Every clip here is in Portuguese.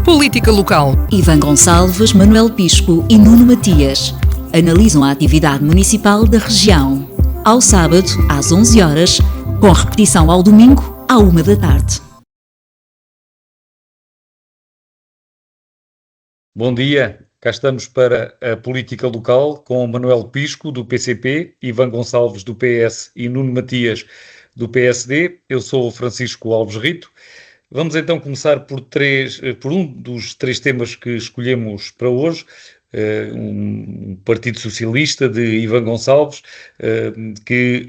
Política local. Ivan Gonçalves, Manuel Pisco e Nuno Matias analisam a atividade municipal da região. Ao sábado, às 11 horas, com repetição ao domingo, à 1 da tarde. Bom dia, cá estamos para a Política Local com Manuel Pisco, do PCP, Ivan Gonçalves, do PS e Nuno Matias, do PSD. Eu sou o Francisco Alves Rito. Vamos então começar por um dos três temas que escolhemos para hoje, um Partido Socialista de Ivan Gonçalves, que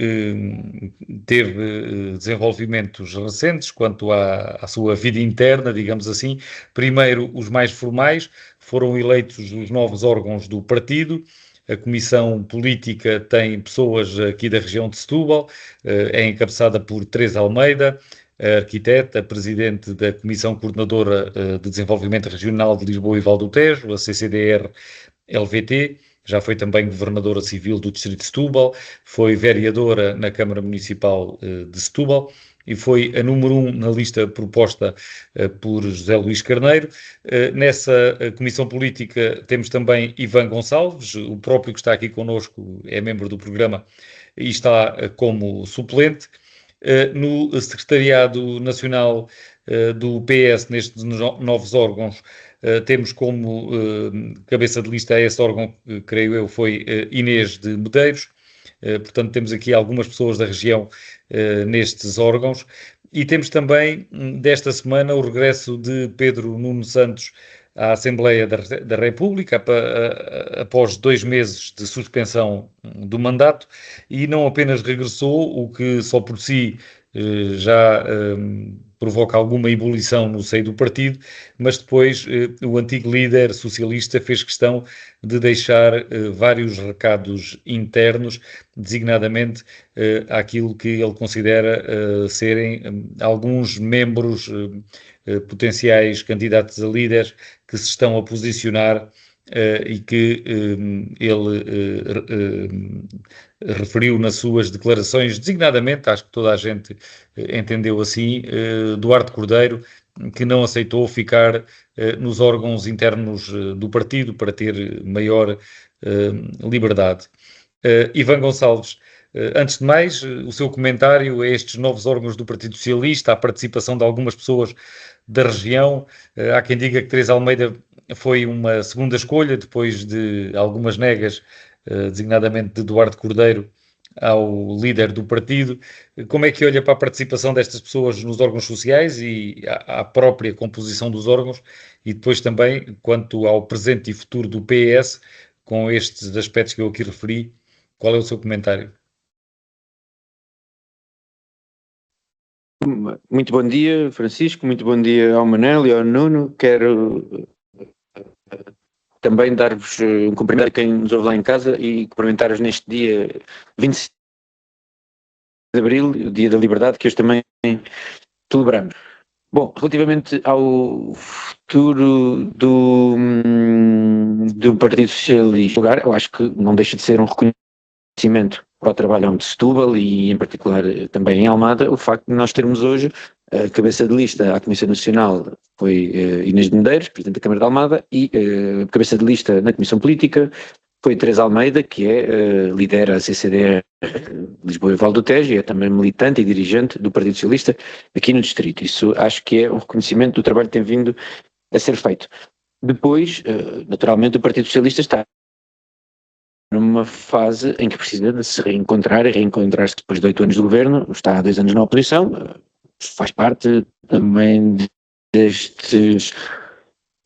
teve desenvolvimentos recentes quanto à sua vida interna, digamos assim. Primeiro, os mais formais, foram eleitos os novos órgãos do partido. A Comissão Política tem pessoas aqui da região de Setúbal, é encabeçada por Teresa Almeida, a arquiteta, presidente da Comissão Coordenadora de Desenvolvimento Regional de Lisboa e Val do Tejo, a CCDR-LVT, já foi também governadora civil do Distrito de Setúbal, foi vereadora na Câmara Municipal de Setúbal e foi a número 1 na lista proposta por José Luís Carneiro. Nessa Comissão Política temos também Ivan Gonçalves, o próprio que está aqui connosco, é membro do programa e está como suplente. No Secretariado Nacional do PS, nestes novos órgãos, temos como cabeça de lista a esse órgão, creio eu, foi Inês de Medeiros. Portanto, temos aqui algumas pessoas da região nestes órgãos. E temos também, desta semana, o regresso de Pedro Nuno Santos à Assembleia da República, após 2 meses de suspensão do mandato, e não apenas regressou, o que só por si já provoca alguma ebulição no seio do partido, mas depois o antigo líder socialista fez questão de deixar vários recados internos, designadamente àquilo que ele considera serem alguns membros potenciais candidatos a líderes que se estão a posicionar e que ele referiu nas suas declarações, designadamente, acho que toda a gente entendeu assim, Duarte Cordeiro, que não aceitou ficar nos órgãos internos do partido para ter maior liberdade. Ivan Gonçalves, antes de mais, o seu comentário a estes novos órgãos do Partido Socialista, à participação de algumas pessoas da região. Há quem diga que Teresa Almeida foi uma segunda escolha, depois de algumas negas, designadamente de Duarte Cordeiro, ao líder do partido. Como é que olha para a participação destas pessoas nos órgãos sociais e à própria composição dos órgãos, e depois também quanto ao presente e futuro do PS, com estes aspectos que eu aqui referi? Qual é o seu comentário? Muito bom dia, Francisco, muito bom dia ao Manel e ao Nuno. Quero também dar-vos um cumprimento a quem nos ouve lá em casa e cumprimentar-vos neste dia 25 de Abril, o Dia da Liberdade, que hoje também celebramos. Bom, relativamente ao futuro do Partido Socialista, eu acho que não deixa de ser um reconhecimento para o trabalho de Setúbal e em particular também em Almada, o facto de nós termos hoje a cabeça de lista à Comissão Nacional foi Inês de Medeiros, Presidente da Câmara de Almada, e a cabeça de lista na Comissão Política foi Teresa Almeida, que lidera a CCDR Lisboa e Val do Tejo e é também militante e dirigente do Partido Socialista aqui no Distrito. Isso acho que é um reconhecimento do trabalho que tem vindo a ser feito. Depois, naturalmente, o Partido Socialista está numa fase em que precisa de se reencontrar e reencontrar-se depois de 8 anos de governo, está há 2 anos na oposição, faz parte também destes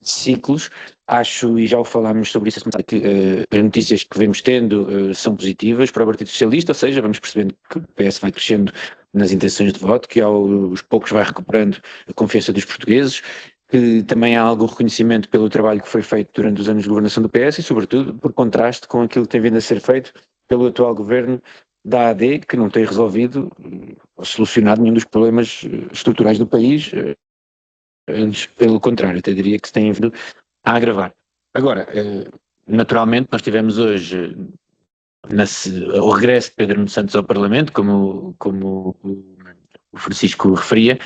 ciclos. Acho, e já o falámos sobre isso, que as notícias que vemos tendo são positivas para o Partido Socialista, ou seja, vamos percebendo que o PS vai crescendo nas intenções de voto, que aos poucos vai recuperando a confiança dos portugueses, que também há algum reconhecimento pelo trabalho que foi feito durante os anos de governação do PS e, sobretudo, por contraste com aquilo que tem vindo a ser feito pelo atual governo da AD, que não tem resolvido ou solucionado nenhum dos problemas estruturais do país, antes, pelo contrário, até diria que se tem vindo a agravar. Agora, naturalmente, nós tivemos hoje o regresso de Pedro Nuno Santos ao Parlamento, como o Francisco referia,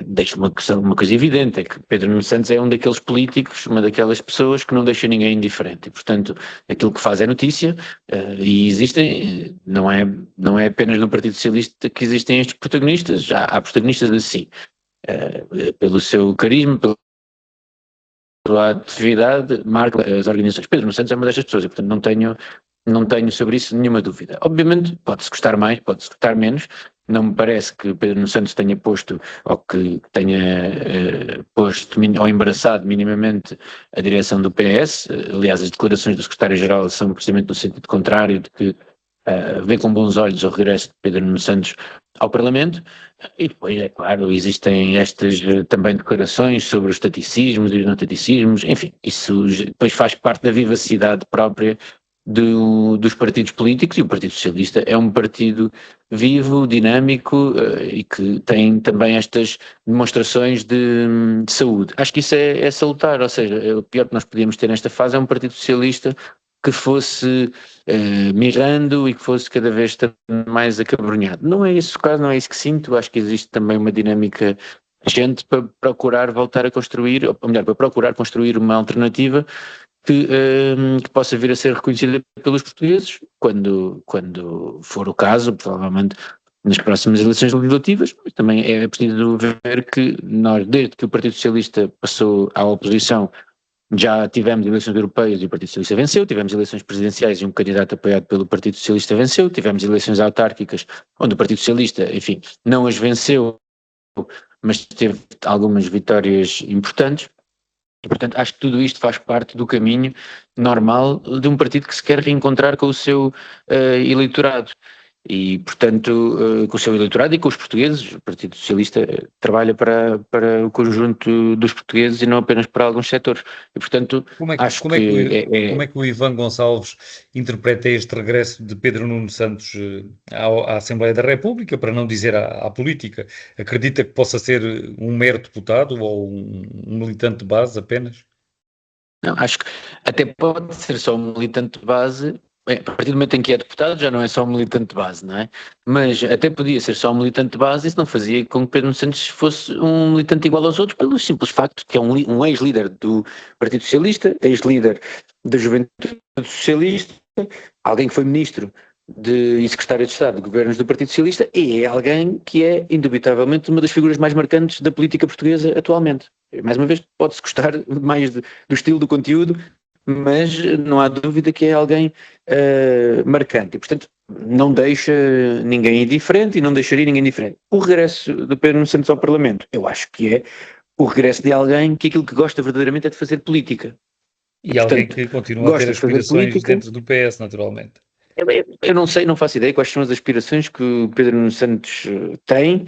deixa uma coisa evidente, é que Pedro Nuno Santos é um daqueles políticos, uma daquelas pessoas que não deixa ninguém indiferente, e portanto aquilo que faz é notícia, e existem, não é apenas no Partido Socialista que existem estes protagonistas, já há protagonistas assim, pelo seu carisma, pela atividade, marca as organizações. Pedro Nuno Santos é uma destas pessoas, e portanto não tenho sobre isso nenhuma dúvida. Obviamente pode-se gostar mais, pode-se gostar menos. Não me parece que Pedro Nuno Santos tenha posto, ou que tenha posto ou embaraçado minimamente a direção do PS. Aliás, as declarações do secretário-geral são precisamente no sentido contrário, de que vê com bons olhos o regresso de Pedro Nuno Santos ao Parlamento. E depois, é claro, existem estas também declarações sobre os taticismos e os não taticismos. Enfim, isso depois faz parte da vivacidade própria dos partidos políticos, e o Partido Socialista é um partido vivo, dinâmico, e que tem também estas demonstrações de saúde. Acho que isso é salutar, ou seja, o pior que nós podíamos ter nesta fase é um Partido Socialista que fosse mirando e que fosse cada vez mais acabrunhado. Não é esse o caso, não é isso que sinto. Acho que existe também uma dinâmica crescente para procurar voltar a construir, ou melhor, para procurar construir uma alternativa que possa vir a ser reconhecida pelos portugueses quando for o caso, provavelmente nas próximas eleições legislativas. Mas também é preciso ver que nós, desde que o Partido Socialista passou à oposição, já tivemos eleições europeias e o Partido Socialista venceu, tivemos eleições presidenciais e um candidato apoiado pelo Partido Socialista venceu, tivemos eleições autárquicas onde o Partido Socialista, enfim, não as venceu, mas teve algumas vitórias importantes. E, portanto, acho que tudo isto faz parte do caminho normal de um partido que se quer reencontrar com o seu eleitorado. E, portanto, com o seu eleitorado e com os portugueses. O Partido Socialista trabalha para o conjunto dos portugueses e não apenas para alguns setores. E, portanto, como é que o Ivan Gonçalves interpreta este regresso de Pedro Nuno Santos à Assembleia da República, para não dizer à política? Acredita que possa ser um mero deputado ou um militante de base apenas? Não, acho que até pode ser só um militante de base. Bem, a partir do momento em que é deputado já não é só um militante de base, não é? Mas até podia ser só um militante de base, isso não fazia com que Pedro Nuno Santos fosse um militante igual aos outros, pelo simples facto que é um ex-líder do Partido Socialista, ex-líder da Juventude Socialista, alguém que foi ministro e secretário de Estado de governos do Partido Socialista, e é alguém que é indubitavelmente uma das figuras mais marcantes da política portuguesa atualmente. Mais uma vez, pode-se gostar mais do estilo, do conteúdo, mas não há dúvida que é alguém marcante, e portanto não deixa ninguém indiferente e não deixaria ninguém indiferente. O regresso do Pedro Nuno Santos ao Parlamento, eu acho que é o regresso de alguém que aquilo que gosta verdadeiramente é de fazer política. E portanto, alguém que continua a ter aspirações dentro do PS, naturalmente. Eu não sei, não faço ideia quais são as aspirações que o Pedro Nuno Santos tem.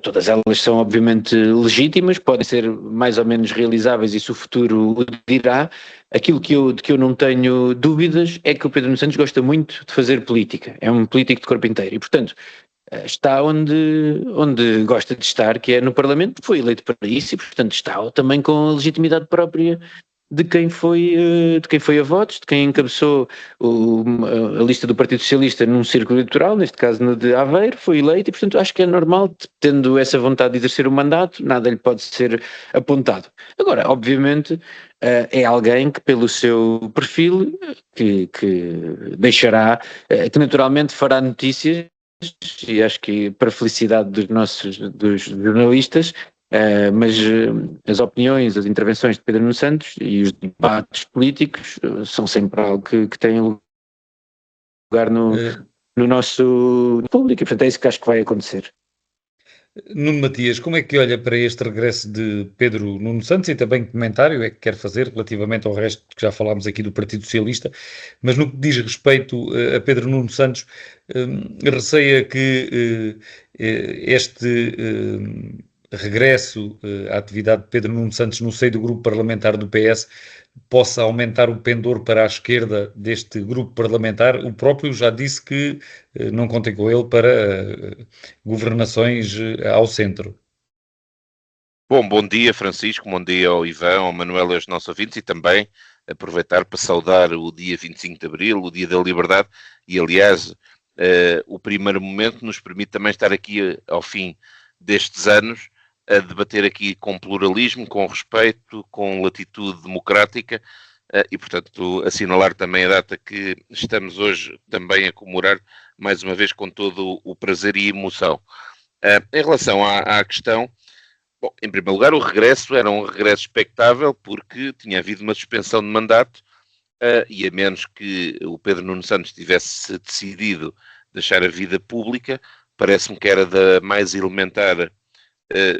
Todas elas são obviamente legítimas, podem ser mais ou menos realizáveis, e se o futuro o dirá. Aquilo de que eu não tenho dúvidas é que o Pedro Nuno Santos gosta muito de fazer política, é um político de corpo inteiro e, portanto, está onde gosta de estar, que é no Parlamento. Foi eleito para isso e, portanto, está também com a legitimidade própria de quem foi a votos, de quem encabeçou a lista do Partido Socialista num círculo eleitoral, neste caso no de Aveiro, foi eleito, e portanto acho que é normal, tendo essa vontade de exercer o mandato, nada lhe pode ser apontado. Agora, obviamente, é alguém que pelo seu perfil, que deixará, que naturalmente fará notícias, e acho que para a felicidade dos jornalistas, mas as opiniões, as intervenções de Pedro Nuno Santos e os debates políticos são sempre algo que tem lugar no nosso público, e portanto é isso que acho que vai acontecer. Nuno Matias, como é que olha para este regresso de Pedro Nuno Santos, e também que comentário é que quer fazer relativamente ao resto que já falámos aqui do Partido Socialista, mas no que diz respeito a Pedro Nuno Santos, receia que este regresso à atividade de Pedro Nuno Santos no seio do grupo parlamentar do PS possa aumentar o pendor para a esquerda deste grupo parlamentar. O próprio já disse que não contem com ele para governações ao centro. Bom dia, Francisco, bom dia ao Ivan, ao Manuel e aos nossos ouvintes, e também aproveitar para saudar o dia 25 de Abril, o dia da liberdade, e aliás, o primeiro momento nos permite também estar aqui ao fim destes anos, a debater aqui com pluralismo, com respeito, com latitude democrática, e, portanto, assinalar também a data que estamos hoje também a comemorar, mais uma vez, com todo o prazer e emoção. Em relação à questão, bom, em primeiro lugar, o regresso era um regresso expectável, porque tinha havido uma suspensão de mandato, e a menos que o Pedro Nuno Santos tivesse decidido deixar a vida pública, parece-me que era da mais elementar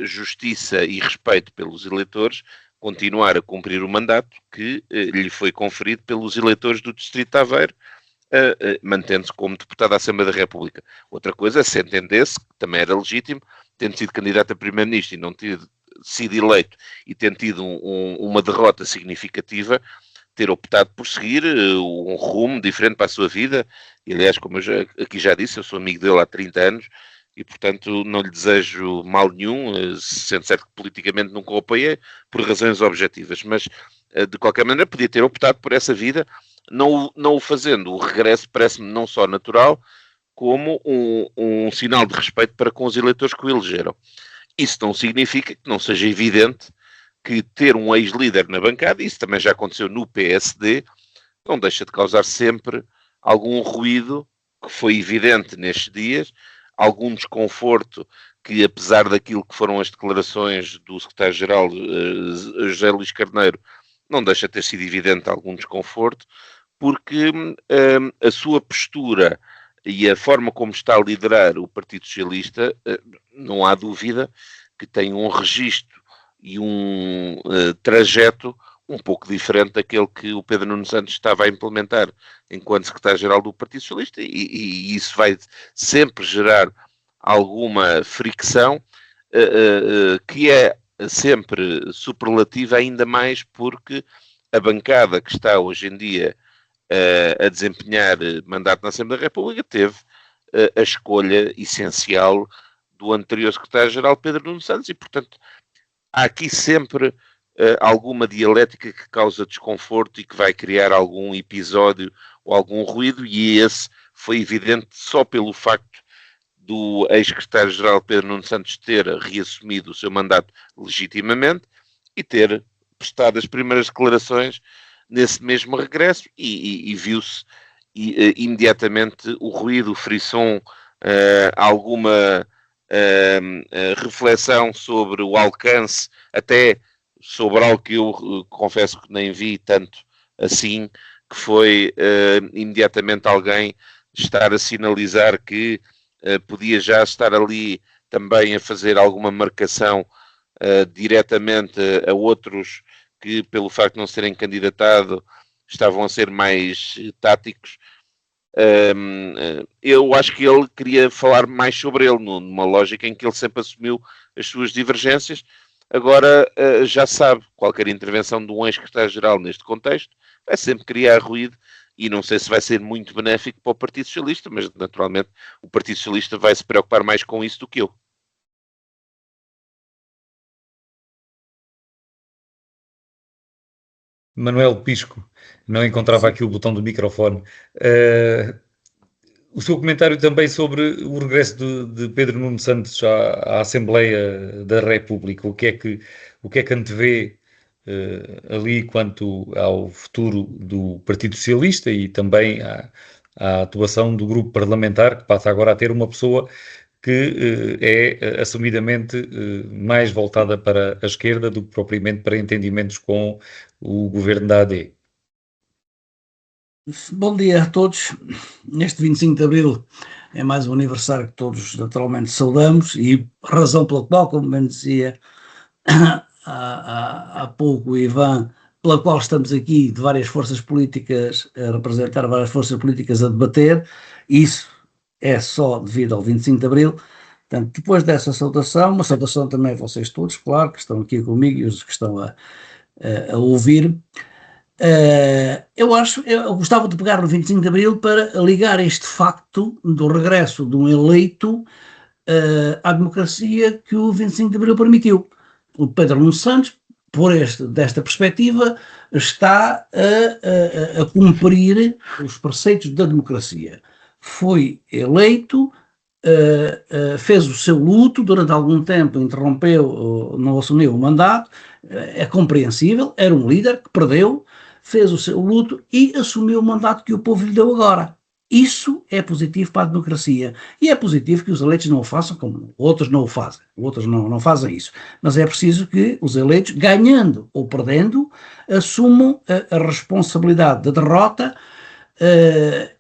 justiça e respeito pelos eleitores continuar a cumprir o mandato que lhe foi conferido pelos eleitores do Distrito de Aveiro, mantendo-se como deputado à Assembleia da República. Outra coisa, se entendesse, que também era legítimo, tendo sido candidato a primeiro-ministro e não ter sido eleito e tendo tido uma derrota significativa, ter optado por seguir um rumo diferente para a sua vida. E, aliás, como eu aqui já disse, eu sou amigo dele há 30 anos e, portanto, não lhe desejo mal nenhum, sendo certo que politicamente nunca o apoiei, por razões objetivas. Mas, de qualquer maneira, podia ter optado por essa vida, não o fazendo. O regresso parece-me não só natural, como um sinal de respeito para com os eleitores que o elegeram. Isso não significa que não seja evidente que ter um ex-líder na bancada, isso também já aconteceu no PSD, não deixa de causar sempre algum ruído, que foi evidente nestes dias, algum desconforto que, apesar daquilo que foram as declarações do secretário-geral José Luís Carneiro, não deixa de ter sido evidente algum desconforto, porque a sua postura e a forma como está a liderar o Partido Socialista, não há dúvida que tem um registro e um trajeto um pouco diferente daquele que o Pedro Nuno Santos estava a implementar enquanto secretário-geral do Partido Socialista, e isso vai sempre gerar alguma fricção, que é sempre superlativa, ainda mais porque a bancada que está hoje em dia a desempenhar mandato na Assembleia da República teve a escolha essencial do anterior secretário-geral Pedro Nuno Santos, e, portanto, há aqui sempre alguma dialética que causa desconforto e que vai criar algum episódio ou algum ruído, e esse foi evidente só pelo facto do ex-secretário-geral Pedro Nuno Santos ter reassumido o seu mandato legitimamente e ter prestado as primeiras declarações nesse mesmo regresso, e viu-se imediatamente o ruído, o frisson, alguma reflexão sobre o alcance, até sobre algo que eu confesso que nem vi tanto assim, que foi imediatamente alguém estar a sinalizar que podia já estar ali também a fazer alguma marcação diretamente a outros que, pelo facto de não serem candidatado, estavam a ser mais táticos. Eu acho que ele queria falar mais sobre ele, numa lógica em que ele sempre assumiu as suas divergências. Agora já sabe, qualquer intervenção de um ex-secretário-geral neste contexto vai sempre criar ruído, e não sei se vai ser muito benéfico para o Partido Socialista, mas naturalmente o Partido Socialista vai se preocupar mais com isso do que eu. Manuel Pisco, não encontrava aqui o botão do microfone. O seu comentário também sobre o regresso de Pedro Nuno Santos à Assembleia da República. O que é que antevê ali quanto ao futuro do Partido Socialista e também à atuação do grupo parlamentar, que passa agora a ter uma pessoa que é assumidamente mais voltada para a esquerda do que propriamente para entendimentos com o governo da AD. Bom dia a todos. Neste 25 de Abril é mais um aniversário que todos naturalmente saudamos, e razão pela qual, como bem dizia há pouco o Ivan, pela qual estamos aqui de várias forças políticas, a representar várias forças políticas a debater. Isso é só devido ao 25 de Abril. Portanto, depois dessa saudação, uma saudação também a vocês todos, claro, que estão aqui comigo e os que estão a ouvir. Eu gostava de pegar no 25 de Abril para ligar este facto do regresso de um eleito à democracia que o 25 de Abril permitiu. O Pedro Nuno Santos, desta perspectiva, está a cumprir os preceitos da democracia. Foi eleito fez o seu luto durante algum tempo, interrompeu, não assumiu o mandato, é compreensível, era um líder que perdeu, fez o seu luto e assumiu o mandato que o povo lhe deu agora. Isso é positivo para a democracia e é positivo que os eleitos não o façam como outros não o fazem, outros não fazem isso, mas é preciso que os eleitos, ganhando ou perdendo, assumam a responsabilidade da derrota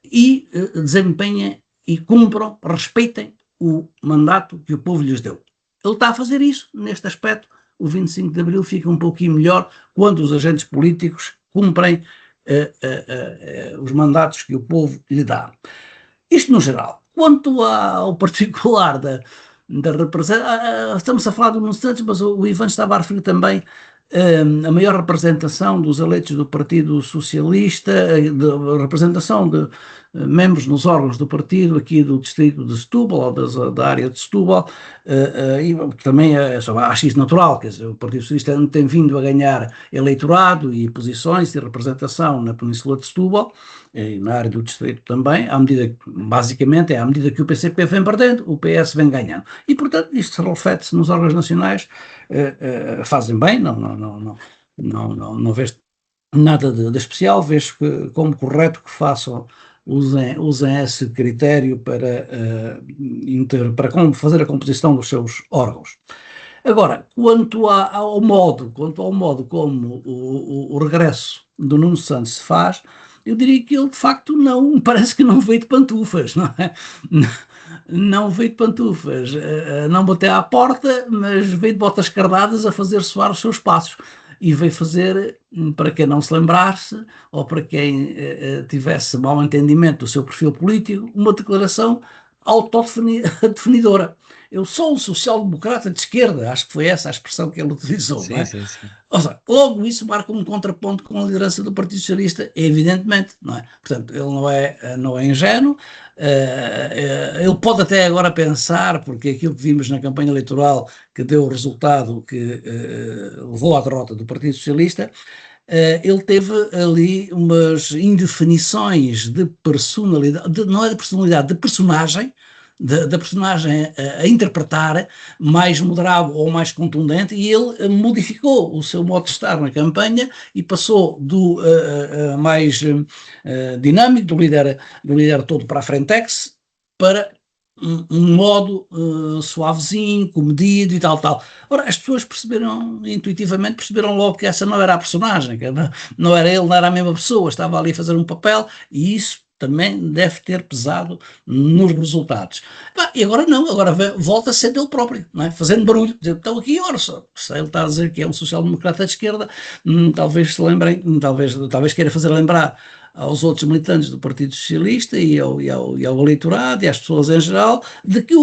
e desempenhem e cumpram, respeitem o mandato que o povo lhes deu. Ele está a fazer isso, neste aspecto, o 25 de Abril fica um pouquinho melhor quando os agentes políticos cumprem os mandatos que o povo lhe dá. Isto no geral. Quanto ao particular da representação, estamos a falar do Nuno Santos, mas o Ivan estava a referir também a maior representação dos eleitos do Partido Socialista, a representação de membros nos órgãos do partido aqui do distrito de Setúbal, ou da área de Setúbal, e também acho isso natural, quer dizer, o Partido Socialista tem vindo a ganhar eleitorado e posições e representação na Península de Setúbal, e na área do distrito também, basicamente à medida que o PCP vem perdendo, o PS vem ganhando. E, portanto, isto reflete-se nos órgãos nacionais, fazem bem, não vejo nada de especial, vejo como correto que façam, usem esse critério para fazer a composição dos seus órgãos. Agora, quanto ao modo como o regresso do Nuno Santos se faz, eu diria que ele de facto parece que não veio de pantufas, não é? Não veio de pantufas, não bateu à porta, mas veio de botas cardadas a fazer soar os seus passos. E veio fazer, para quem não se lembrasse, ou para quem tivesse mau entendimento do seu perfil político, uma declaração autodefinidora. Eu sou um social-democrata de esquerda, acho que foi essa a expressão que ele utilizou. Sim, não é? sim. Ou seja, logo isso marca um contraponto com a liderança do Partido Socialista, evidentemente, não é? Portanto, ele não é ingênuo, ele pode até agora pensar, porque aquilo que vimos na campanha eleitoral que deu o resultado que levou à derrota do Partido Socialista, ele teve ali umas indefinições de personalidade, não é de personalidade, de personagem, da personagem a interpretar mais moderado ou mais contundente, e ele modificou o seu modo de estar na campanha e passou do mais dinâmico, do líder todo para a frentex, para um modo suavezinho, comedido e tal. Ora, as pessoas intuitivamente perceberam logo que essa não era a personagem, que não era ele, não era a mesma pessoa, estava ali a fazer um papel, e isso também deve ter pesado nos resultados. E agora não, agora volta a ser dele próprio, não é? Fazendo barulho. Então aqui, ora, se ele está a dizer que é um social-democrata de esquerda, talvez se lembrem, talvez queira fazer lembrar aos outros militantes do Partido Socialista e ao eleitorado e às pessoas em geral, de que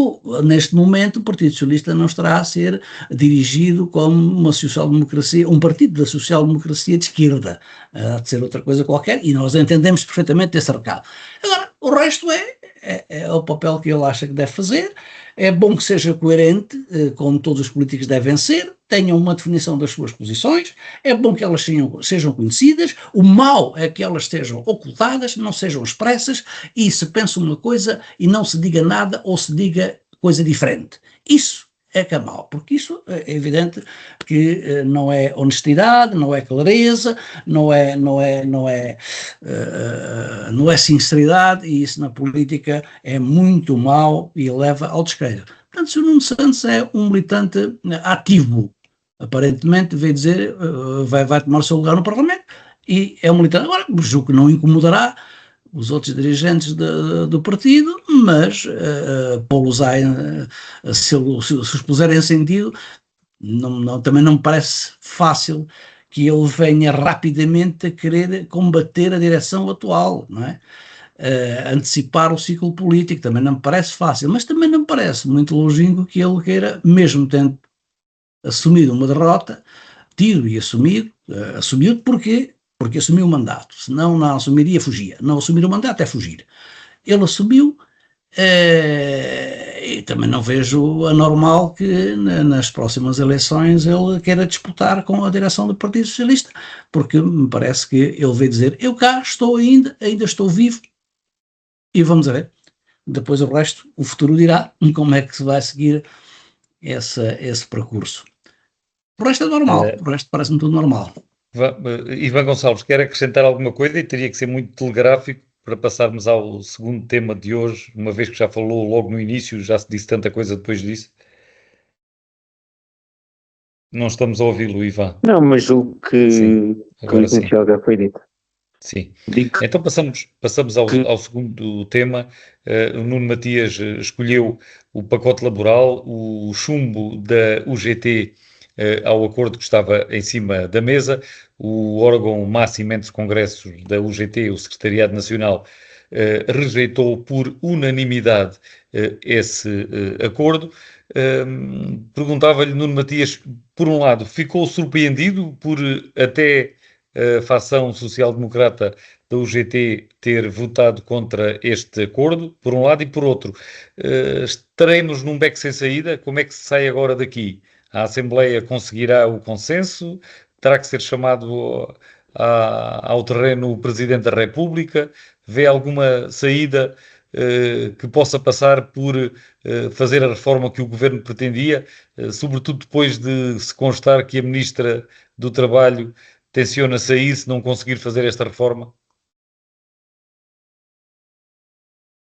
neste momento o Partido Socialista não estará a ser dirigido como uma social-democracia, um partido da social-democracia de esquerda, há de ser outra coisa qualquer, e nós entendemos perfeitamente esse recado. Agora, o resto é o papel que ele acha que deve fazer. É bom que seja coerente, como todos os políticos devem ser, tenham uma definição das suas posições, é bom que elas sejam conhecidas, o mal é que elas estejam ocultadas, não sejam expressas, e se pensa uma coisa e não se diga nada ou se diga coisa diferente. Isso é que é mau, porque isso é evidente que não é honestidade, não é clareza, não é sinceridade, e isso na política é muito mau e leva ao descrédito. Portanto, se o Nuno Santos é um militante ativo, aparentemente veio dizer, vai tomar o seu lugar no Parlamento, e é um militante, agora, julgo que não incomodará os outros dirigentes do partido, mas pô-los se os puserem em sentido, também não me parece fácil que ele venha rapidamente a querer combater a direção atual, não é? Antecipar o ciclo político, também não me parece fácil, mas também não me parece muito longínquo que ele queira, mesmo tendo assumido uma derrota, tido e assumiu porque assumiu o mandato, senão não assumiria, fugia. Não assumir o mandato é fugir. Ele assumiu, e também não vejo anormal que nas próximas eleições ele queira disputar com a direção do Partido Socialista, porque me parece que ele veio dizer, eu cá estou ainda estou vivo, e vamos ver. depois o resto, o futuro dirá como é que se vai seguir esse percurso. O resto é normal, o resto parece-me tudo normal. Ivan Gonçalves, quer acrescentar alguma coisa? E teria que ser muito telegráfico para passarmos ao segundo tema de hoje, uma vez que já falou logo no início, já se disse tanta coisa depois disso. Não estamos a ouvi-lo, Ivan. Não, mas o que Agora sim. já foi dito. Sim. Digo Então passamos ao segundo tema. O Nuno Matias escolheu o pacote laboral, o chumbo da UGT ao acordo que estava em cima da mesa. O órgão máximo entre os congressos da UGT, o Secretariado Nacional, rejeitou por unanimidade esse acordo. Perguntava-lhe, Nuno Matias, por um lado, ficou surpreendido por até a facção social-democrata da UGT ter votado contra este acordo, por um lado, e por outro, estaremos num beco sem saída? Como é que se sai agora daqui? A Assembleia conseguirá o consenso? Terá que ser chamado ao terreno o Presidente da República? Vê alguma saída que possa passar por fazer a reforma que o Governo pretendia, sobretudo depois de se constar que a Ministra do Trabalho tenciona sair se não conseguir fazer esta reforma?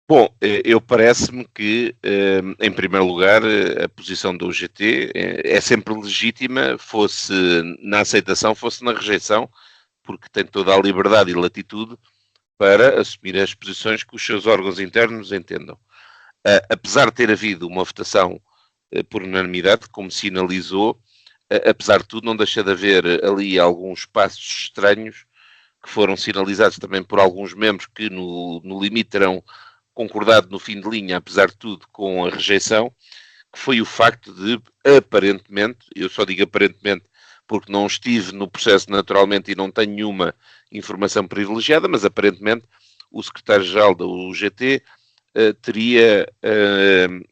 Bom, eu parece-me que, em primeiro lugar, a posição da UGT é sempre legítima, fosse na aceitação, fosse na rejeição, porque tem toda a liberdade e latitude para assumir as posições que os seus órgãos internos entendam. Apesar de ter havido uma votação por unanimidade, como sinalizou, apesar de tudo, não deixa de haver ali alguns passos estranhos que foram sinalizados também por alguns membros que no limite terão concordado no fim de linha, apesar de tudo, com a rejeição, que foi o facto de, aparentemente, eu só digo aparentemente porque não estive no processo naturalmente e não tenho nenhuma informação privilegiada, mas aparentemente o secretário-geral da UGT teria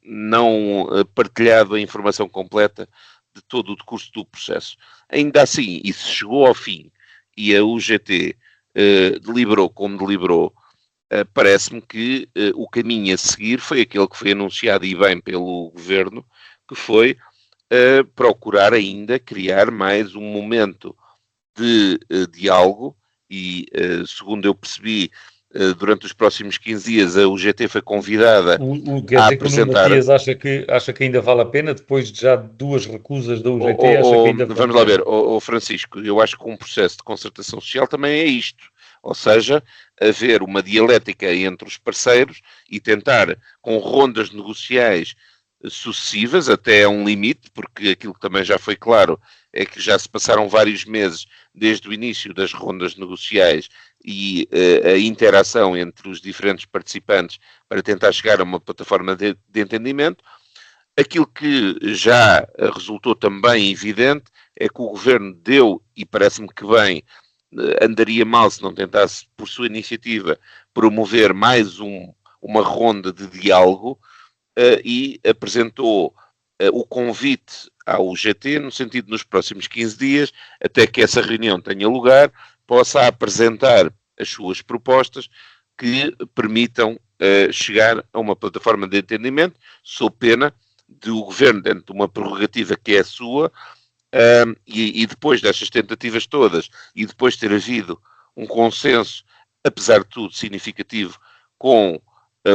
não partilhado a informação completa de todo o decurso do processo. Ainda assim, isso chegou ao fim e a UGT deliberou como deliberou. Parece-me que o caminho a seguir foi aquele que foi anunciado e bem pelo Governo, que foi procurar ainda criar mais um momento de diálogo e, segundo eu percebi, durante os próximos 15 dias a UGT foi convidada quer a dizer apresentar... que o Nuno Matias acha que ainda vale a pena, depois de já 2 recusas da UGT, acha que ainda vale Vamos lá ver, Francisco, eu acho que um processo de concertação social também é isto, ou seja, haver uma dialética entre os parceiros e tentar, com rondas negociais sucessivas, até a um limite, porque aquilo que também já foi claro é que já se passaram vários meses desde o início das rondas negociais e a interação entre os diferentes participantes para tentar chegar a uma plataforma de entendimento. Aquilo que já resultou também evidente é que o Governo deu, e parece-me que bem, andaria mal se não tentasse, por sua iniciativa, promover mais uma ronda de diálogo e apresentou o convite ao UGT, no sentido de nos próximos 15 dias, até que essa reunião tenha lugar, possa apresentar as suas propostas que permitam chegar a uma plataforma de entendimento, sob pena de o Governo, dentro de uma prerrogativa que é sua, e depois destas tentativas todas, e depois de ter havido um consenso, apesar de tudo, significativo, com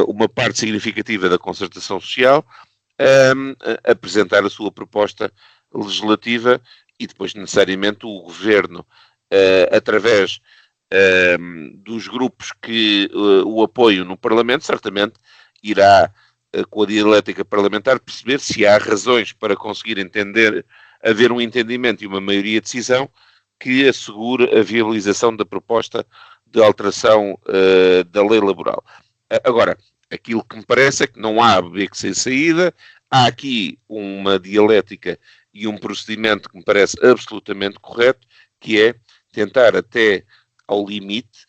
uma parte significativa da concertação social, apresentar a sua proposta legislativa e depois necessariamente o Governo, através dos grupos que o apoiam no Parlamento, certamente irá, com a dialética parlamentar, perceber se há razões para conseguir haver um entendimento e uma maioria de decisão que assegure a viabilização da proposta de alteração da lei laboral. Agora, aquilo que me parece é que não há beco sem saída, há aqui uma dialética e um procedimento que me parece absolutamente correto, que é tentar até ao limite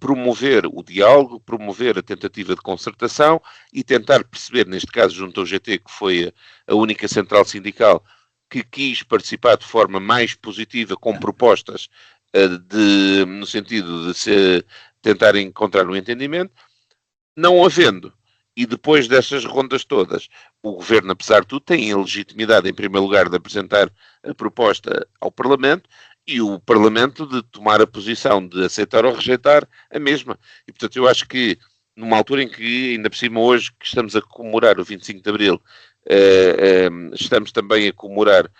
promover o diálogo, promover a tentativa de concertação e tentar perceber, neste caso junto ao GT, que foi a única central sindical que quis participar de forma mais positiva com propostas no sentido de tentar encontrar um entendimento. Não havendo, E depois dessas rondas todas, o Governo, apesar de tudo, tem a legitimidade, em primeiro lugar, de apresentar a proposta ao Parlamento e o Parlamento de tomar a posição de aceitar ou rejeitar a mesma. E, portanto, eu acho que numa altura em que, ainda por cima hoje, que estamos a comemorar o 25 de Abril, estamos também a comemorar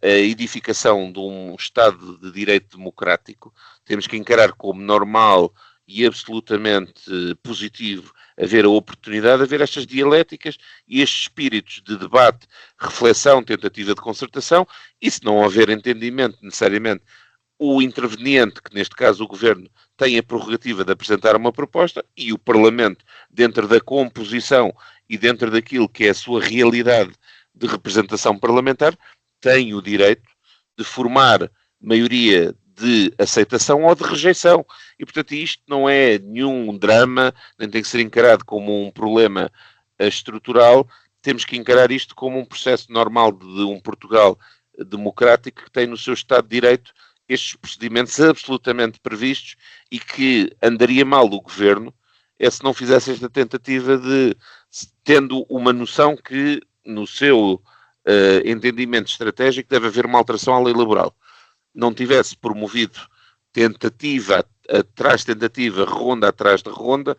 a edificação de um Estado de Direito democrático, temos que encarar como normal e absolutamente positivo haver a oportunidade de haver estas dialéticas e estes espíritos de debate, reflexão, tentativa de concertação, e se não houver entendimento necessariamente, o interveniente, que neste caso o Governo, tem a prerrogativa de apresentar uma proposta e o Parlamento, dentro da composição e dentro daquilo que é a sua realidade de representação parlamentar, tem o direito de formar maioria de aceitação ou de rejeição. E, portanto, isto não é nenhum drama, nem tem que ser encarado como um problema estrutural. Temos que encarar isto como um processo normal de um Portugal democrático que tem no seu Estado de Direito estes procedimentos absolutamente previstos e que andaria mal o Governo se não fizesse esta tentativa de, tendo uma noção que no seu entendimento estratégico deve haver uma alteração à lei laboral, não tivesse promovido tentativa atrás de tentativa, ronda atrás de ronda,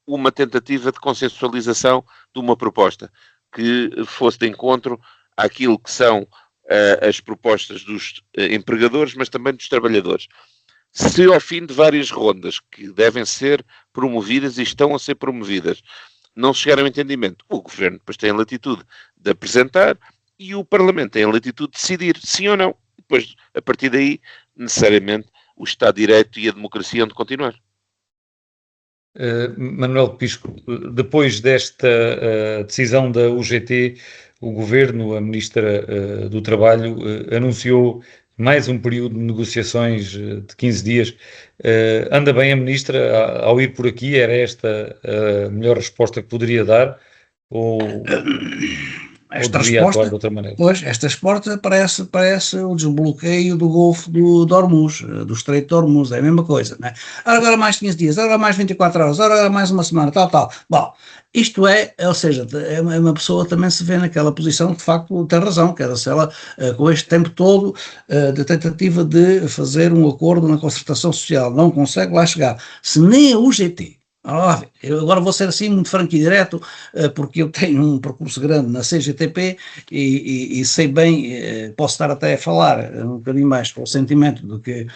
uma tentativa de consensualização de uma proposta que fosse de encontro àquilo que são as propostas dos empregadores, mas também dos trabalhadores. Se ao fim de várias rondas que devem ser promovidas e estão a ser promovidas, não chegar ao entendimento, o Governo depois tem a latitude de apresentar e o Parlamento tem a latitude de decidir sim ou não. Depois, a partir daí, necessariamente, o Estado de Direito e a democracia hão de continuar. Manuel Pisco, depois desta decisão da UGT, o Governo, a Ministra do Trabalho, anunciou mais um período de negociações de 15 dias. Anda bem a Ministra ao ir por aqui? Era esta a melhor resposta que poderia dar? Ou deveria atuar de outra maneira? Pois, esta resposta parece o desbloqueio do Golfo do Hormuz, do Estreito de Hormuz, é a mesma coisa, não é? Agora mais 15 dias, agora mais 24 horas, agora mais uma semana, tal. Bom, isto ou seja, uma pessoa também se vê naquela posição que de facto tem razão, quer dizer, se ela com este tempo todo de tentativa de fazer um acordo na concertação social não consegue lá chegar, se nem a UGT. Eu agora vou ser assim muito franco e direto, porque eu tenho um percurso grande na CGTP e sei bem, posso estar até a falar um bocadinho mais com o sentimento do que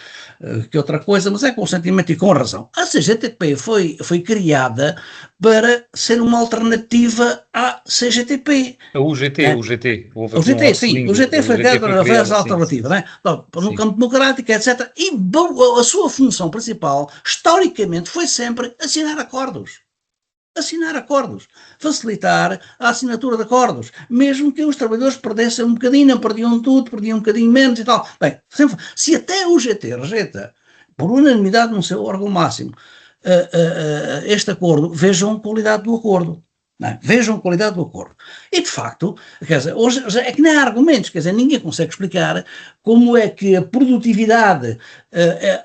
outra coisa, mas é com o sentimento e com razão. A CGTP foi criada para ser uma alternativa à CGTP. A UGT, né? UGT. O GT foi criada para a alternativa, né? No campo democrático, etc. E a sua função principal, historicamente, foi sempre assinar acordos, facilitar a assinatura de acordos, mesmo que os trabalhadores perdessem um bocadinho, não perdiam tudo, perdiam um bocadinho menos e tal. Bem, sempre, se até o GT rejeita, por unanimidade no seu órgão máximo, este acordo, vejam a qualidade do acordo. Não, vejam a qualidade do acordo. E, de facto, quer dizer, hoje é que não há argumentos, quer dizer, ninguém consegue explicar como é que a produtividade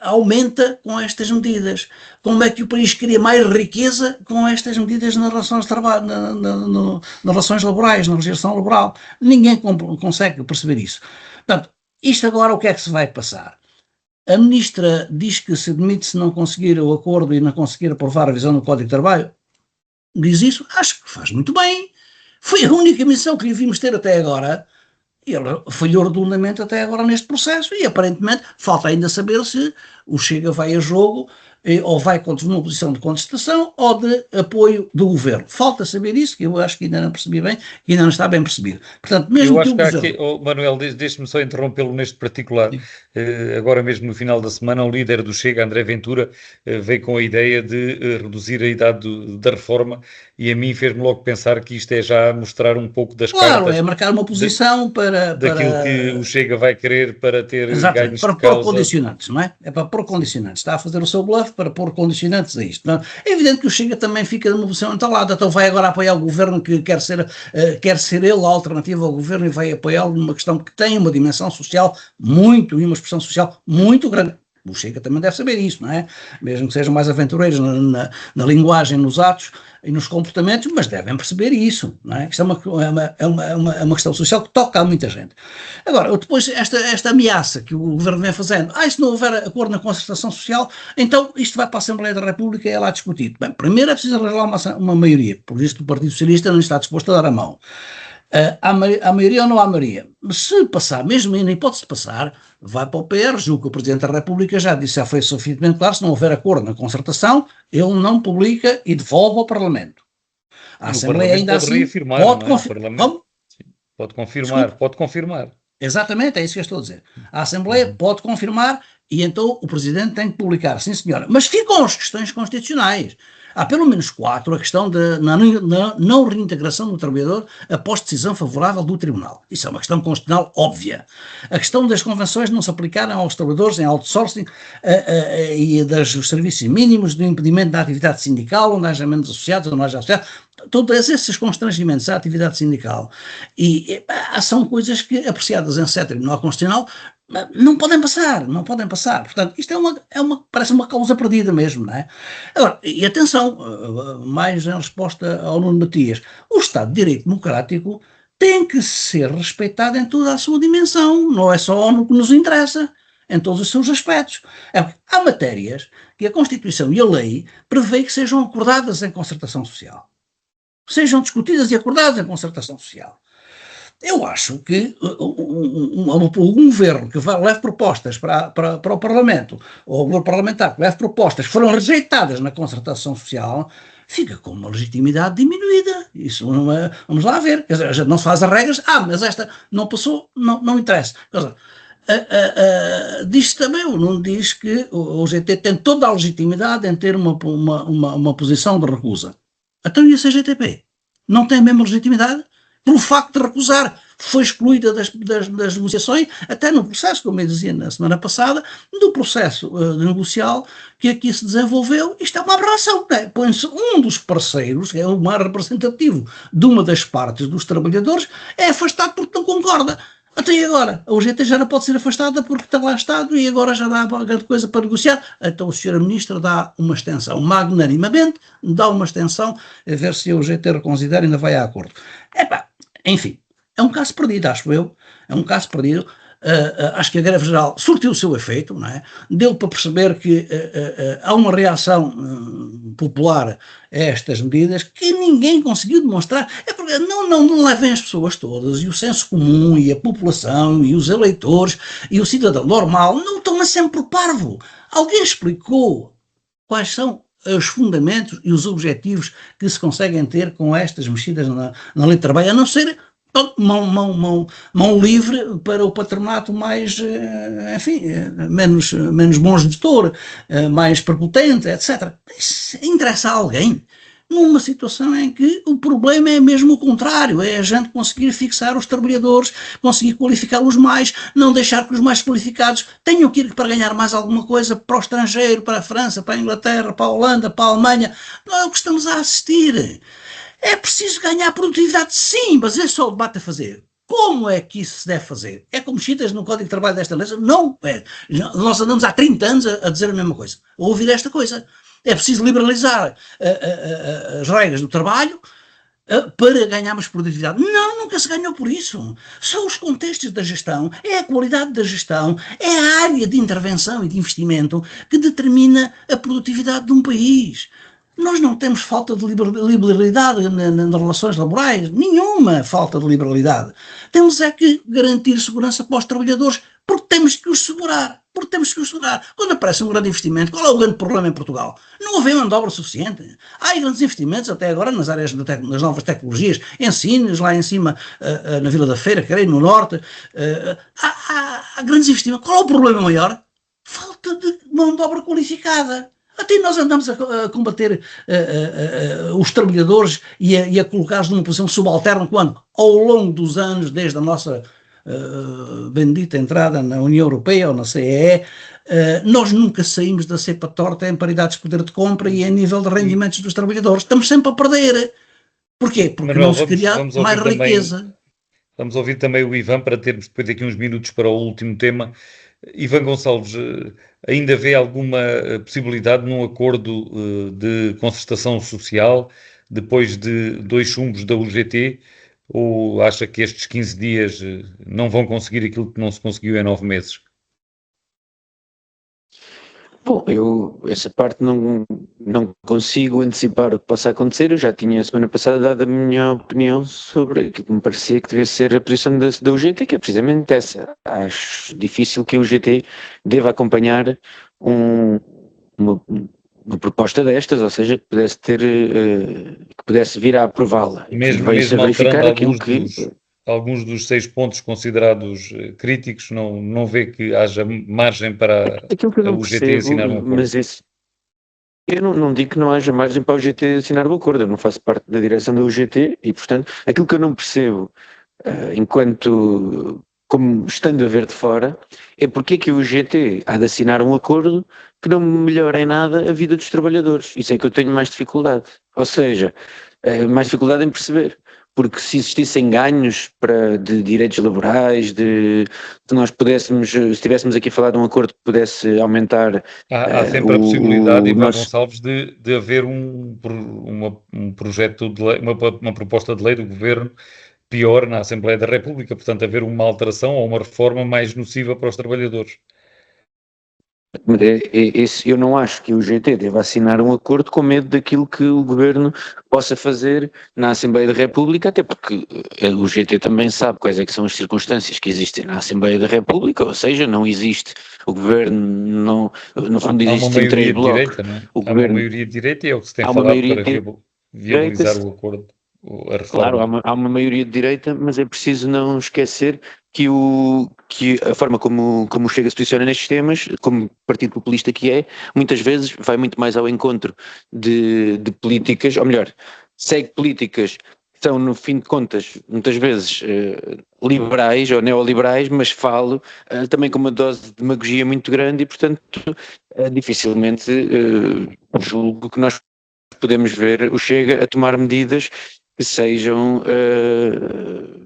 aumenta com estas medidas, como é que o país cria mais riqueza com estas medidas nas relações de trabalho, nas relações laborais, na legislação laboral. Ninguém consegue perceber isso. Portanto, isto agora o que é que se vai passar? A Ministra diz que se demite se não conseguir o acordo e não conseguir aprovar a revisão do Código de Trabalho. Diz isso, acho que faz muito bem. Foi a única missão que lhe vimos ter até agora. Ele falhou redondamente até agora neste processo e aparentemente falta ainda saber se o Chega vai a jogo ou vai contra uma posição de contestação ou de apoio do Governo. Falta saber isso, que eu acho que ainda não percebi bem, que ainda não está bem percebido. Portanto, mesmo eu acho que o Governo... aqui, Manuel, deixe-me só interrompê-lo neste particular. Agora mesmo no final da semana, o líder do Chega, André Ventura, veio com a ideia de reduzir a idade da reforma e a mim fez-me logo pensar que isto é já mostrar um pouco das cartas. Claro, é marcar uma posição daquilo que o Chega vai querer para ter ganhos para de causa. pôr condicionantes, não é? É para pôr condicionantes. Está a fazer o seu bluff para pôr condicionantes a isto. Não? É evidente que o Chega também fica numa posição entalada, então vai agora apoiar o Governo que quer ser ele a alternativa ao Governo e vai apoiá-lo numa questão que tem uma dimensão social e uma expressão social muito grande. O Chega também deve saber isso, não é? Mesmo que sejam mais aventureiros na linguagem, nos atos e nos comportamentos, mas devem perceber isso, não é? Isto é uma questão social que toca a muita gente. Agora, depois, esta ameaça que o Governo vem fazendo, se não houver acordo na concertação social, então isto vai para a Assembleia da República e é lá discutido. Bem, primeiro é preciso arranjar uma maioria, por isso o Partido Socialista não está disposto a dar a mão. Há maioria ou não há maioria? Se passar, mesmo na hipótese de passar, vai para o PR, julgo que o Presidente da República já disse, já foi suficientemente claro, se não houver acordo na concertação, ele não publica e devolve ao Parlamento. A Assembleia ainda assim pode confirmar. Exatamente, é isso que eu estou a dizer. A Assembleia pode confirmar e então o Presidente tem que publicar, sim senhora. Mas ficam as questões constitucionais. Há pelo menos 4, a questão da não reintegração do trabalhador após decisão favorável do Tribunal. Isso é uma questão constitucional óbvia. A questão das convenções não se aplicarem aos trabalhadores em outsourcing e dos serviços mínimos, do impedimento da atividade sindical, onde haja membros associados ou não haja associados. Todos esses constrangimentos à atividade sindical são coisas que, apreciadas em sede tribunal constitucional, não podem passar. Portanto, isto parece uma causa perdida mesmo, não é? Agora, e atenção, mais em resposta ao Nuno Matias, o Estado de Direito Democrático tem que ser respeitado em toda a sua dimensão, não é só no que nos interessa, em todos os seus aspectos. Há matérias que a Constituição e a lei prevê que sejam acordadas em concertação social. Sejam discutidas e acordadas em concertação social. Eu acho que um governo que leve propostas para o Parlamento, ou o governo parlamentar que leve propostas que foram rejeitadas na concertação social, fica com uma legitimidade diminuída. Isso não é, vamos lá ver. Quer dizer, a gente não se faz as regras, mas esta não passou, não interessa. Quer dizer, diz também, não diz que o GT tem toda a legitimidade em ter uma posição de recusa. Então e a CGTP? Não tem a mesma legitimidade? Pelo facto de recusar, foi excluída das negociações, até no processo, como eu dizia na semana passada, do processo negocial que aqui se desenvolveu. Isto é uma aberração, não é? Põe-se um dos parceiros, que é o mais representativo de uma das partes dos trabalhadores, é afastado porque não concorda. Até agora, a UGT já não pode ser afastada porque está lá Estado e agora já dá grande coisa para negociar. Então o Sr. Ministro dá uma extensão, magnanimamente, dá uma extensão, a ver se a UGT reconsidera e ainda vai a acordo. Enfim, é um caso perdido, acho eu, acho que a greve geral surtiu o seu efeito, não é? Deu para perceber que há uma reação popular a estas medidas que ninguém conseguiu demonstrar. É porque não levem as pessoas todas, e o senso comum, e a população, e os eleitores, e o cidadão normal, não estão sempre por parvo. Alguém explicou quais são os fundamentos e os objetivos que se conseguem ter com estas mexidas na lei de trabalho, a não ser mão livre para o patronato mais, menos bom gestor, mais prepotente, etc. Isso interessa a alguém? Numa situação em que o problema é mesmo o contrário, é a gente conseguir fixar os trabalhadores, conseguir qualificá-los mais, não deixar que os mais qualificados tenham que ir para ganhar mais alguma coisa para o estrangeiro, para a França, para a Inglaterra, para a Holanda, para a Alemanha. Não é o que estamos a assistir. É preciso ganhar produtividade, sim, mas esse é só o debate a fazer. Como é que isso se deve fazer? É como citas no Código de Trabalho desta lei? Não é. Nós andamos há 30 anos a dizer a mesma coisa, a ouvir esta coisa. É preciso liberalizar as regras do trabalho para ganharmos produtividade. Não, nunca se ganhou por isso. São os contextos da gestão, é a qualidade da gestão, é a área de intervenção e de investimento que determina a produtividade de um país. Nós não temos falta de liberalidade nas relações laborais, nenhuma falta de liberalidade. Temos é que garantir segurança para os trabalhadores, porque temos que os segurar. Quando aparece um grande investimento, qual é o grande problema em Portugal? Não houve mão de obra suficiente. Há grandes investimentos até agora nas áreas das novas tecnologias, em Sines, lá em cima, na Vila da Feira, creio, no norte. Há grandes investimentos. Qual é o problema maior? Falta de mão de obra qualificada. Até nós andamos a combater os trabalhadores e a colocá-los numa posição subalterna quando, ao longo dos anos, desde a nossa bendita entrada na União Europeia ou na CEE, nós nunca saímos da cepa torta em paridades de poder de compra e em nível de rendimentos dos trabalhadores. Estamos sempre a perder. Porquê? Porque Manuel, não se cria mais riqueza. Vamos ouvir também o Ivan para termos depois aqui uns minutos para o último tema. Ivan Gonçalves, ainda vê alguma possibilidade num acordo de concertação social depois de 2 chumbos da UGT, ou acha que estes 15 dias não vão conseguir aquilo que não se conseguiu em 9 meses? Bom, eu essa parte não consigo antecipar o que possa acontecer. Eu já tinha a semana passada dado a minha opinião sobre aquilo que me parecia que devia ser a posição da UGT, que é precisamente essa. Acho difícil que a UGT deva acompanhar uma proposta destas, ou seja, que pudesse ter, que pudesse vir a aprová-la. Mesmo alterando alguns dos 6 pontos considerados críticos, não vê que haja margem para a UGT assinar um acordo? Mas eu não digo que não haja margem para a UGT assinar o acordo, eu não faço parte da direção da UGT e, portanto, aquilo que eu não percebo, como estando a ver de fora, é porque é que a UGT há de assinar um acordo que não melhora em nada a vida dos trabalhadores. Isso é que eu tenho mais dificuldade. Ou seja, mais dificuldade em perceber. Porque se existissem ganhos de direitos laborais, de nós pudéssemos, se estivéssemos aqui a falar de um acordo que pudesse aumentar... Há sempre a possibilidade, Ivan Gonçalves, de haver um projeto de lei, uma proposta de lei do Governo pior na Assembleia da República, portanto haver uma alteração ou uma reforma mais nociva para os trabalhadores. Eu não acho que o UGT deva assinar um acordo com medo daquilo que o Governo possa fazer na Assembleia da República, até porque o UGT também sabe quais é que são as circunstâncias que existem na Assembleia da República, ou seja, não existe, o Governo não, no fundo existem 3 blocos. Há uma maioria de direita e é o que se tem falado para viabilizar o acordo. Claro, há uma maioria de direita, mas é preciso não esquecer que a forma como o Chega se posiciona nestes temas, como partido populista que é, muitas vezes vai muito mais ao encontro de políticas, ou melhor, segue políticas que são, no fim de contas, muitas vezes liberais ou neoliberais, mas falo também com uma dose de demagogia muito grande e, portanto, dificilmente julgo que nós podemos ver o Chega a tomar medidas que sejam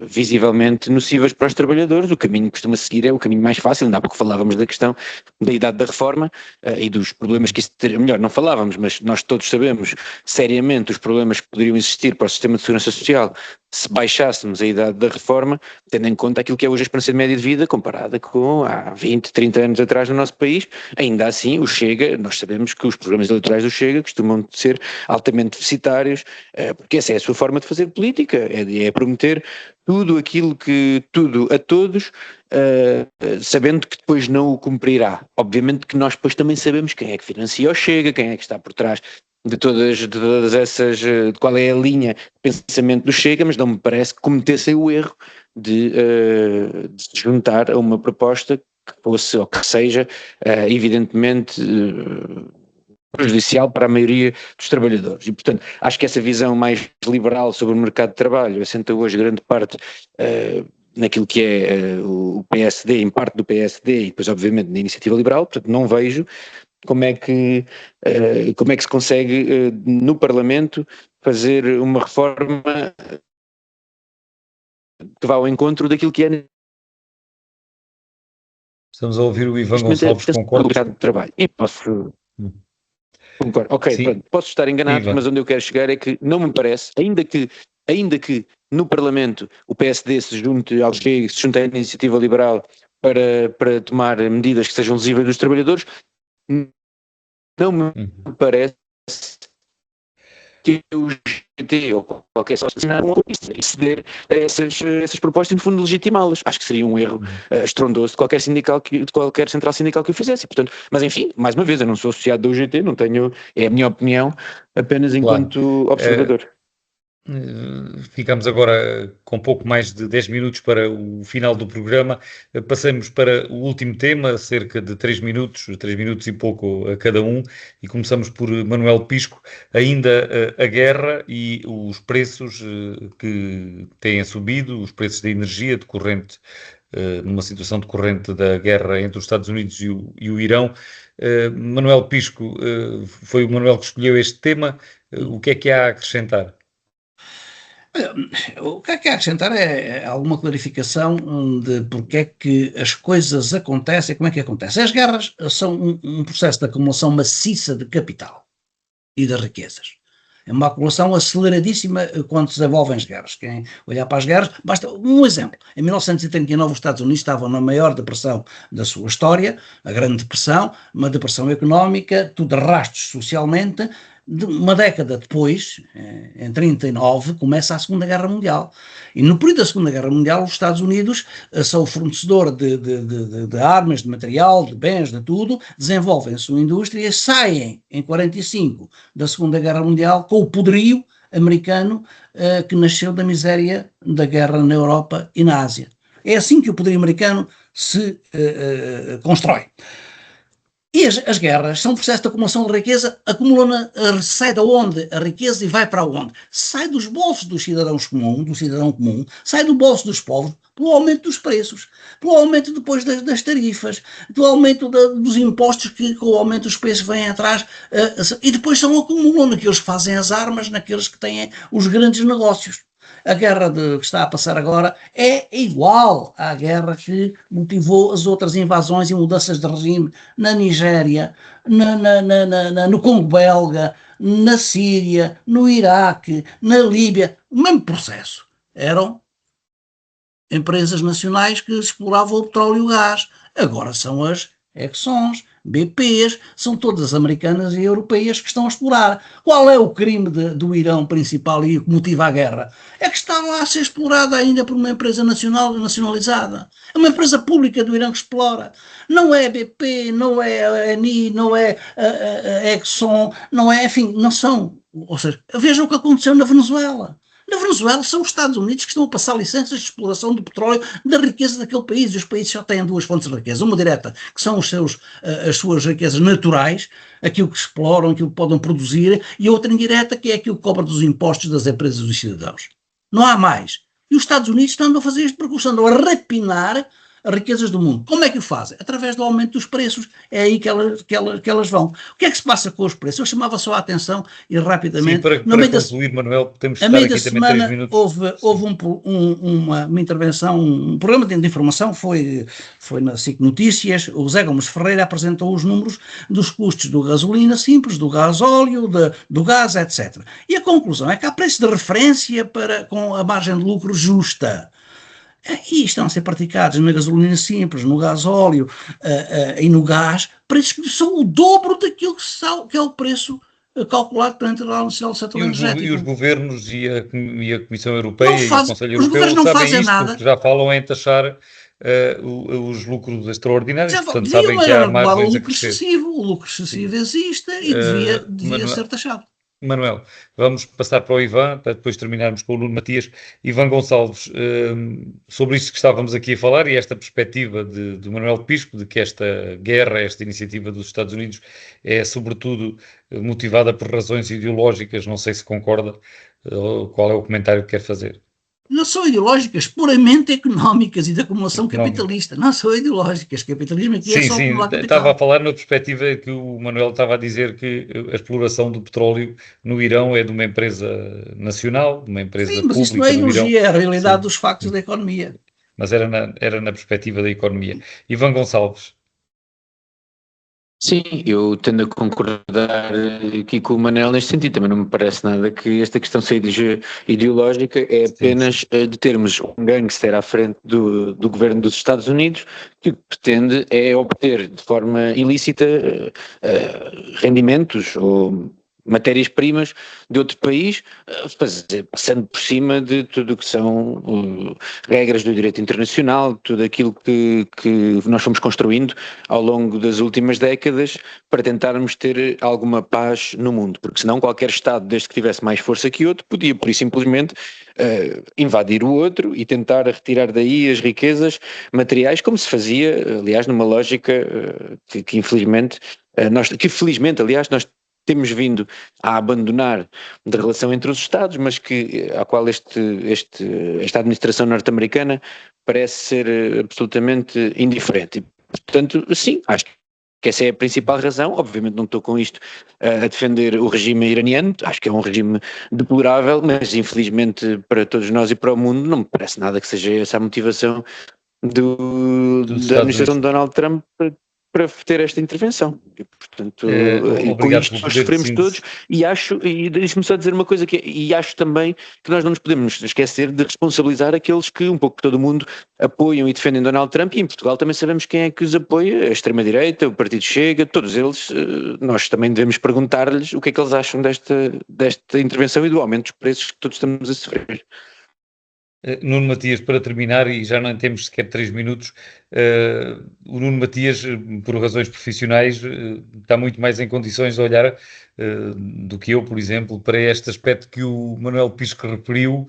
visivelmente nocivas para os trabalhadores. O caminho que costuma seguir é o caminho mais fácil. Ainda há pouco falávamos da questão da idade da reforma e dos problemas que isso teria. Melhor, não falávamos, mas nós todos sabemos seriamente os problemas que poderiam existir para o sistema de segurança social se baixássemos a idade da reforma, tendo em conta aquilo que é hoje a esperança de média de vida comparada com há 20, 30 anos atrás no nosso país. Ainda assim, o Chega, nós sabemos que os programas eleitorais do Chega costumam ser altamente deficitários, porque essa é a sua forma de fazer política, é prometer tudo a todos, sabendo que depois não o cumprirá. Obviamente que nós depois também sabemos quem é que financia o Chega, quem é que está por trás de todas essas, de qual é a linha de pensamento do Chega, mas não me parece que cometessem o erro de se juntar a uma proposta que fosse ou que seja evidentemente prejudicial para a maioria dos trabalhadores. E, portanto, acho que essa visão mais liberal sobre o mercado de trabalho assenta hoje grande parte naquilo que é o PSD, em parte do PSD e depois, obviamente, na Iniciativa Liberal. Portanto, não vejo como é que se consegue no Parlamento fazer uma reforma que vá ao encontro daquilo que é. Estamos a ouvir o Ivan Gonçalves, concorda? De trabalho. E posso... Concordo. Ok, pronto, posso estar enganado, Ivan, mas onde eu quero chegar é que não me parece, ainda que no Parlamento o PSD se junte ao Chega, se junte à Iniciativa Liberal para tomar medidas que sejam lesivas dos trabalhadores, não me parece que o GT ou qualquer só assinar e ceder a essas propostas e, no fundo, legitimá-las. Acho que seria um erro estrondoso de qualquer central sindical que o fizesse. Portanto, mas enfim, mais uma vez, eu não sou associado da UGT, não tenho, é a minha opinião apenas enquanto observador. Ficamos agora com pouco mais de 10 minutos para o final do programa. Passamos para o último tema, cerca de 3 minutos e pouco a cada um, e começamos por Manuel Pisco. Ainda a guerra e os preços que têm subido, os preços da energia decorrente, numa situação decorrente da guerra entre os Estados Unidos e o Irão. Manuel Pisco, foi o Manuel que escolheu este tema. O que é que há a acrescentar? O que há que acrescentar é alguma clarificação de porque é que as coisas acontecem, como é que acontecem. As guerras são um processo de acumulação maciça de capital e de riquezas. É uma acumulação aceleradíssima quando se desenvolvem as guerras. Quem olhar para as guerras, basta um exemplo. Em 1939 os Estados Unidos estavam na maior depressão da sua história, a Grande Depressão, uma depressão económica, tudo de rastros socialmente. Uma década depois, em 1939, começa a Segunda Guerra Mundial. E no período da Segunda Guerra Mundial, os Estados Unidos são o fornecedor de armas, de material, de bens, de tudo, desenvolvem a sua indústria e saem em 1945 da Segunda Guerra Mundial com o poderio americano que nasceu da miséria da guerra na Europa e na Ásia. É assim que o poderio americano se constrói. E as guerras são um processo de acumulação de riqueza, sai de onde a riqueza e vai para onde? Sai dos bolsos dos cidadãos comuns, do cidadão comum, sai do bolso dos povos, pelo aumento dos preços, pelo aumento depois das tarifas, pelo aumento dos impostos que com o aumento dos preços vêm atrás, e depois acumulam naqueles que fazem as armas, naqueles que têm os grandes negócios. A guerra que está a passar agora é igual à guerra que motivou as outras invasões e mudanças de regime na Nigéria, no Congo belga, na Síria, no Iraque, na Líbia. O mesmo processo. Eram empresas nacionais que exploravam o petróleo e o gás. Agora são as Exxons, BPs, são todas americanas e europeias que estão a explorar. Qual é o crime do Irão principal e o que motiva a guerra? É que está lá a ser explorada ainda por uma empresa nacionalizada. É uma empresa pública do Irão que explora. Não é a BP, não é a ENI, não é a Exxon, não é, enfim, não são. Ou seja, vejam o que aconteceu na Venezuela. Na Venezuela são os Estados Unidos que estão a passar licenças de exploração do petróleo da riqueza daquele país. E os países só têm duas fontes de riqueza. Uma direta, que são as suas riquezas naturais, aquilo que exploram, aquilo que podem produzir, e outra indireta, que é aquilo que cobra dos impostos das empresas dos cidadãos. Não há mais. E os Estados Unidos estão a fazer isto porque estão a rapinar as riquezas do mundo. Como é que o fazem? Através do aumento dos preços. É aí que elas vão. O que é que se passa com os preços? Eu chamava só a atenção e rapidamente... Sim, para concluir, Manuel, temos de estar aqui também 3 minutos. Houve uma intervenção, um programa de informação, foi na SIC Notícias. O Zé Gomes Ferreira apresentou os números dos custos do gasolina simples, do gasóleo, do gás, etc. E a conclusão é que há preço de referência com a margem de lucro justa. E estão a ser praticados na gasolina simples, no gasóleo e no gás, preços que são o dobro daquilo que é o preço calculado pela Entidade Nacional do Setor Energético. E os governos e a Comissão Europeia e o Conselho Europeu não sabem isto, porque já falam em taxar os lucros extraordinários, portanto sabem que há margens a crescer. O lucro excessivo existe e devia ser taxado. Manuel, vamos passar para o Ivan, para depois terminarmos com o Nuno Matias. Ivan Gonçalves, sobre isto que estávamos aqui a falar e esta perspectiva do Manuel Pisco, de que esta guerra, esta iniciativa dos Estados Unidos é sobretudo motivada por razões ideológicas, não sei se concorda, qual é o comentário que quer fazer? Não são ideológicas, puramente económicas e de acumulação capitalista. Não são ideológicas. Capitalismo aqui é só acumular capital. Estava a falar na perspectiva que o Manuel estava a dizer que a exploração do petróleo no Irão é de uma empresa nacional, de uma empresa pública. Sim, mas isso não é ideologia, é a realidade dos factos da economia. Mas era na perspectiva da economia. Ivan Gonçalves. Sim, eu tendo a concordar aqui com o Manel neste sentido. Também não me parece nada que esta questão seja ideológica, é apenas de termos um gangster à frente do governo dos Estados Unidos que o que pretende é obter de forma ilícita rendimentos ou matérias-primas de outro país, passando por cima de tudo o que são regras do direito internacional, tudo aquilo que nós fomos construindo ao longo das últimas décadas para tentarmos ter alguma paz no mundo, porque senão qualquer Estado, desde que tivesse mais força que outro, podia por simplesmente invadir o outro e tentar retirar daí as riquezas materiais, como se fazia, aliás, numa lógica que felizmente, aliás, nós temos vindo a abandonar da relação entre os Estados, mas à qual esta administração norte-americana parece ser absolutamente indiferente. E, portanto, sim, acho que essa é a principal razão. Obviamente não estou com isto a defender o regime iraniano, acho que é um regime deplorável, mas infelizmente para todos nós e para o mundo não me parece nada que seja essa a motivação da administração de Donald Trump para ter esta intervenção. E, portanto, com isto nós sofremos todos, e deixe-me só dizer uma coisa, e acho também que nós não nos podemos esquecer de responsabilizar aqueles que, um pouco todo mundo, apoiam e defendem Donald Trump, e em Portugal também sabemos quem é que os apoia, a extrema-direita, o Partido Chega, todos eles, nós também devemos perguntar-lhes o que é que eles acham desta intervenção e do aumento dos preços que todos estamos a sofrer. Nuno Matias, para terminar, e já não temos sequer 3 minutos, o Nuno Matias, por razões profissionais, está muito mais em condições de olhar do que eu, por exemplo, para este aspecto que o Manuel Pisco referiu,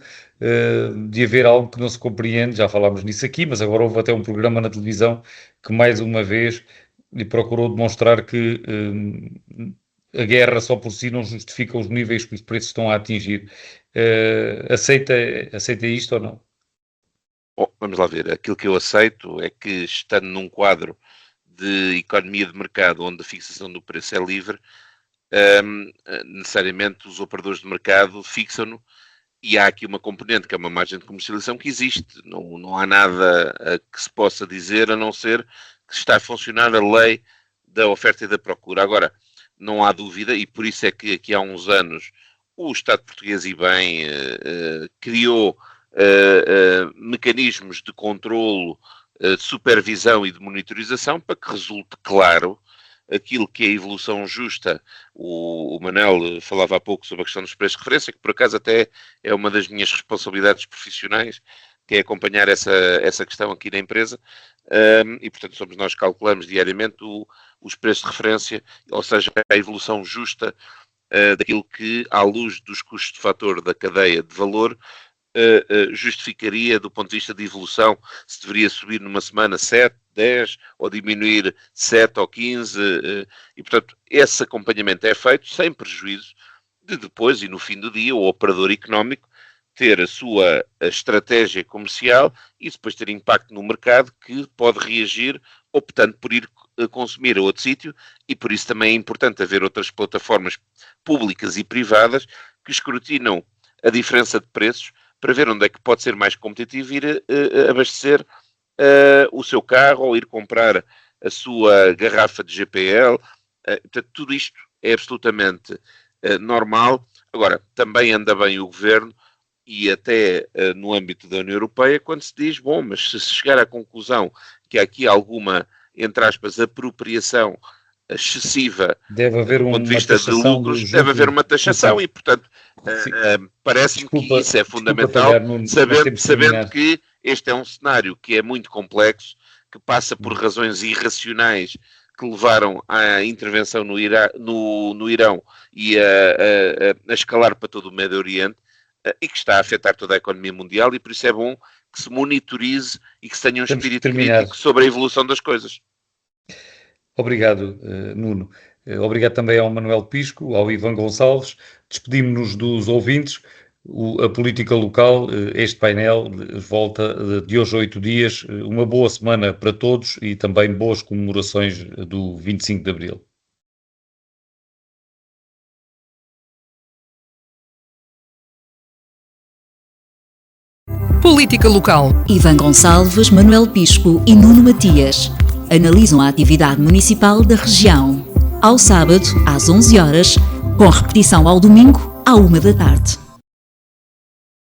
de haver algo que não se compreende. Já falámos nisso aqui, mas agora houve até um programa na televisão que mais uma vez lhe procurou demonstrar que a guerra só por si não justifica os níveis que os preços estão a atingir. Aceita isto ou não? Bom, vamos lá ver. Aquilo que eu aceito é que, estando num quadro de economia de mercado onde a fixação do preço é livre, necessariamente os operadores de mercado fixam-no, e há aqui uma componente que é uma margem de comercialização que existe. Não há nada que se possa dizer a não ser que está a funcionar a lei da oferta e da procura. Agora, não há dúvida, e por isso é que aqui há uns anos o Estado português, e bem, criou mecanismos de controlo, de supervisão e de monitorização para que resulte claro aquilo que é a evolução justa. O Manel falava há pouco sobre a questão dos preços de referência, que por acaso até é uma das minhas responsabilidades profissionais, que é acompanhar essa questão aqui na empresa, e portanto somos nós que calculamos diariamente os preços de referência, ou seja, a evolução justa daquilo que, à luz dos custos de fator da cadeia de valor, justificaria do ponto de vista de evolução, se deveria subir numa semana 7, 10, ou diminuir 7 ou 15, e portanto esse acompanhamento é feito sem prejuízo de depois e no fim do dia o operador económico ter a sua estratégia comercial e depois ter impacto no mercado, que pode reagir optando por ir consumir a outro sítio, e por isso também é importante haver outras plataformas públicas e privadas que escrutinam a diferença de preços para ver onde é que pode ser mais competitivo e ir abastecer o seu carro ou ir comprar a sua garrafa de GPL. Portanto, tudo isto é absolutamente normal. Agora, também anda bem o Governo, e até no âmbito da União Europeia, quando se diz, bom, mas se chegar à conclusão que há aqui alguma, entre aspas, apropriação excessiva deve haver do ponto de vista de lucros, deve haver uma taxação, e portanto parece-me que isso é fundamental, sabendo que este é um cenário que é muito complexo, que passa por razões irracionais que levaram à intervenção no Irão e a escalar para todo o Médio Oriente, e que está a afetar toda a economia mundial, e por isso é bom que se monitorize e que se tenha um espírito crítico sobre a evolução das coisas. Obrigado, Nuno. Obrigado também ao Manuel Pisco, ao Ivan Gonçalves. Despedimos-nos dos ouvintes. A política local, este painel volta de hoje a 8 dias. Uma boa semana para todos e também boas comemorações do 25 de Abril. Política local. Ivan Gonçalves, Manuel Pisco e Nuno Matias analisam a atividade municipal da região. Ao sábado, às 11 horas, com repetição ao domingo, à 1 da tarde.